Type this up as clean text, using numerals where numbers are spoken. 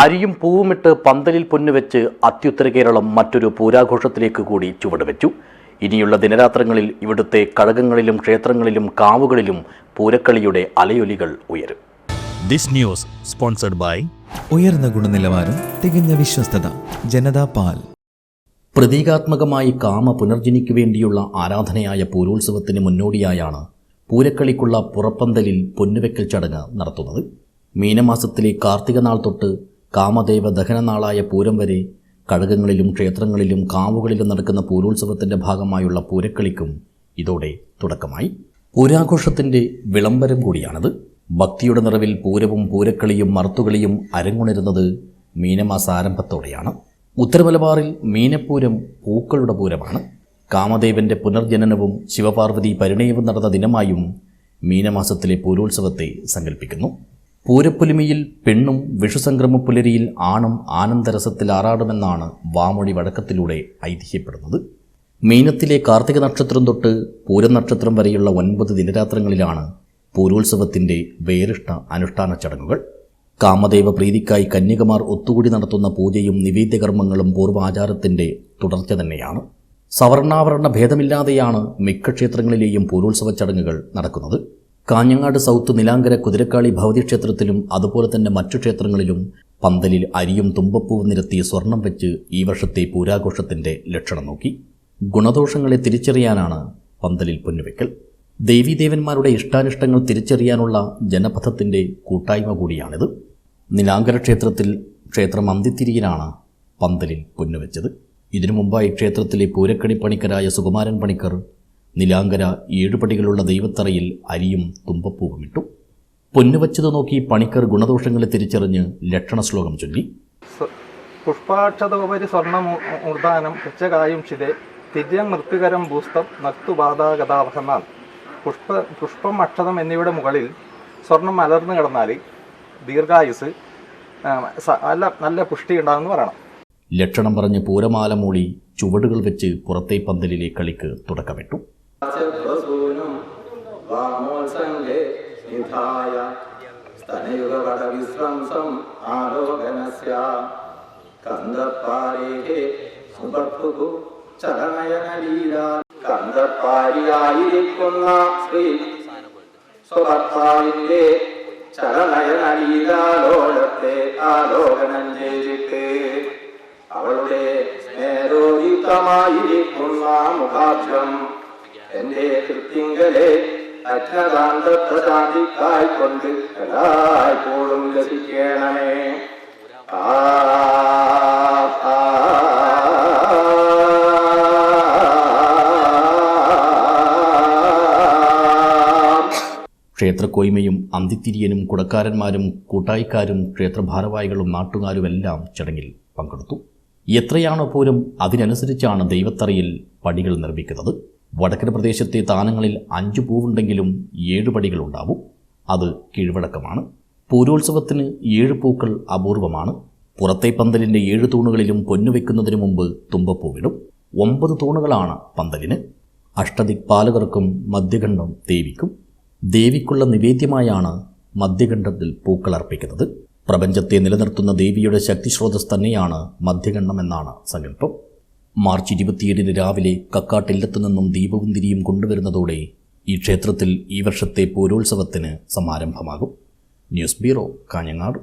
അരിയും പൂവുമിട്ട് പന്തലിൽ പൊന്നുവെച്ച് അത്യുത്തര കേരളം മറ്റൊരു പൂരാഘോഷത്തിലേക്ക് കൂടി ചുവടുവെച്ചു. ഇനിയുള്ള ദിനരാത്രങ്ങളിൽ ഇവിടുത്തെ കഴകങ്ങളിലും ക്ഷേത്രങ്ങളിലും കാവുകളിലും പൂരക്കളിയുടെ അലയൊലികൾ ഉയരും. ദിസ് ന്യൂസ് സ്പോൺസർഡ് ബൈ ഉയർന്ന ഗുണനിലവാരം, തികഞ്ഞ വിശ്വസ്തത, ജനതാ പാൽ. പ്രതീകാത്മകമായി കാമ പുനർജനിക്കു വേണ്ടിയുള്ള ആരാധനയായ പൂരോത്സവത്തിന് മുന്നോടിയായാണ് പൂരക്കളിക്കുള്ള പുറപ്പന്തലിൽ പൊന്നുവെക്കൽ ചടങ്ങ് നടത്തുന്നത്. മീനമാസത്തിലെ കാർത്തിക നാൾ തൊട്ട് കാമദേവ ദഹനനാളായ പൂരം വരെ കഴകങ്ങളിലും ക്ഷേത്രങ്ങളിലും കാവുകളിലും നടക്കുന്ന പൂരോത്സവത്തിൻ്റെ ഭാഗമായുള്ള പൂരക്കളിക്കും ഇതോടെ തുടക്കമായി. പൂരാഘോഷത്തിൻ്റെ വിളംബരം കൂടിയാണത്. ഭക്തിയുടെ നിറവിൽ പൂരവും പൂരക്കളിയും മർത്തുകളിയും അരങ്ങുണരുന്നത് മീനമാസ ആരംഭത്തോടെയാണ്. ഉത്തരമലബാറിൽ മീനപ്പൂരം പൂക്കളുടെ പൂരമാണ്. കാമദേവന്റെ പുനർജനനവും ശിവപാർവതി പരിണയവും നടന്ന ദിനമായും മീനമാസത്തിലെ പൂരോത്സവത്തെ സങ്കല്പിക്കുന്നു. പൂരപ്പൊലിമയിൽ പെണ്ണും വിഷുസംക്രമപ്പുലരിയിൽ ആണും ആനന്ദരസത്തിൽ ആറാടുമെന്നാണ് വാമൊഴി വഴക്കത്തിലൂടെ ഐതിഹ്യപ്പെടുന്നത്. മീനത്തിലെ കാർത്തിക നക്ഷത്രം തൊട്ട് പൂരം നക്ഷത്രം വരെയുള്ള 9 ദിനരാത്രങ്ങളിലാണ് പൂരോത്സവത്തിൻ്റെ വേറിഷ്ട അനുഷ്ഠാന ചടങ്ങുകൾ. കാമദേവ പ്രീതിക്കായി കന്യകമാർ ഒത്തുകൂടി നടത്തുന്ന പൂജയും നിവേദ്യകർമ്മങ്ങളും പൂർവാചാരത്തിൻ്റെ തുടർച്ച തന്നെയാണ്. സവർണാവരണ ഭേദമില്ലാതെയാണ് മിക്ക ക്ഷേത്രങ്ങളിലെയും പൂരോത്സവ ചടങ്ങുകൾ നടക്കുന്നത്. കാഞ്ഞങ്ങാട് സൗത്ത് നിലാങ്കര കുതിരക്കാളി ഭഗവതി ക്ഷേത്രത്തിലും അതുപോലെ തന്നെ മറ്റു ക്ഷേത്രങ്ങളിലും പന്തലിൽ അരിയും തുമ്പപ്പൂവും നിരത്തി സ്വർണം വെച്ച് ഈ വർഷത്തെ പൂരാഘോഷത്തിൻ്റെ ലക്ഷണം നോക്കി. ഗുണദോഷങ്ങളെ തിരിച്ചറിയാനാണ് പന്തലിൽ പൊന്നുവെക്കൽ. ദേവീദേവന്മാരുടെ ഇഷ്ടാനിഷ്ടങ്ങൾ തിരിച്ചറിയാനുള്ള ജനപഥത്തിൻ്റെ കൂട്ടായ്മ കൂടിയാണിത്. നിലാങ്കര ക്ഷേത്രത്തിൽ ക്ഷേത്രം അന്തിത്തിരിയിലാണ് പന്തലിൽ പൊന്നുവെച്ചത്. ഇതിനു മുമ്പായി ക്ഷേത്രത്തിലെ പൂരക്കണി പണിക്കരായ സുകുമാരൻ പണിക്കർ നിലാങ്കര 7 പടികളുള്ള ദൈവത്തറയിൽ അരിയും തുമ്പപ്പൂവും ഇട്ടു. പൊന്നുവച്ചത് നോക്കി പണിക്കർ ഗുണദോഷങ്ങളെ തിരിച്ചറിഞ്ഞ് ലക്ഷണ ശ്ലോകം ചൊല്ലി. പുഷ്പാക്ഷതോപരി സ്വർണ്ണമൂർധാനം ഉച്ചകായുംഷിതേ തിര്യം മൃത്യുകരം ഭൂസ്തം നക്തുബാധാഗതാവഹന്നാൻ. പുഷ്പം അക്ഷതം എന്നിവയുടെ മുകളിൽ സ്വർണം മലർന്നു കിടന്നാൽ ദീർഘായുസ് നല്ല പുഷ്ടി ഉണ്ടാകുമെന്ന് പറയണം. ലക്ഷണം പറഞ്ഞ് പൂരമാല മൂളി ചുവടുകൾ വെച്ച് പുറത്തെ പന്തലിലെ കളിക്ക് തുടക്കമിട്ടു. ചലനയനലീലാലോലത്തെ ആലോകനം ചെയ്തിട്ട് അവളുടെ സ്നേഹോയുക്തമായിരിക്കുന്ന മുഖാബ്ജം എൻ്റെ കൃത്യങ്ങളെ അജ്ഞതാന്തപ്രശാന്തിക്കായിക്കൊണ്ട് എല്ലായ്പ്പോഴും രസിക്കണമേ. ക്ഷേത്രക്കോയ്മയും അന്തിത്തിരിയനും കുടക്കാരന്മാരും കൂട്ടായിക്കാരും ക്ഷേത്രഭാരവാഹികളും നാട്ടുകാരുമെല്ലാം ചടങ്ങിൽ പങ്കെടുത്തു. എത്രയാണോ പൂരം അതിനനുസരിച്ചാണ് ദൈവത്തറയിൽ പടികൾ നിർമ്മിക്കുന്നത്. വടക്കൻ പ്രദേശത്തെ താനങ്ങളിൽ 5 പൂവുണ്ടെങ്കിലും 7 പടികളുണ്ടാവും. അത് കീഴ്വഴക്കമാണ്. പൂരോത്സവത്തിന് 7 പൂക്കൾ അപൂർവമാണ്. പുറത്തെ പന്തലിൻ്റെ 7 തൂണുകളിലും പൊന്നുവെക്കുന്നതിന് മുമ്പ് തുമ്പപ്പൂവിടും. 9 തൂണുകളാണ് പന്തലിന്. അഷ്ടദിക്പാലകർക്കും മധ്യഖണ്ഡം ദേവിക്കും. ദേവിക്കുള്ള നിവേദ്യമായാണ് മധ്യഖണ്ഡത്തിൽ പൂക്കൾ അർപ്പിക്കുന്നത്. പ്രപഞ്ചത്തെ നിലനിർത്തുന്ന ദേവിയുടെ ശക്തിസ്രോതസ് തന്നെയാണ് മധ്യഖണ്ഡം എന്നാണ് സങ്കല്പം. മാർച്ച് 27 രാവിലെ കക്കാട്ടില്ലത്തു നിന്നും ദീപവും തിരിയും കൊണ്ടുവരുന്നതോടെ ഈ ക്ഷേത്രത്തിൽ ഈ വർഷത്തെ പൂരോത്സവത്തിന് സമാരംഭമാകും. News bureau, Kanhangad.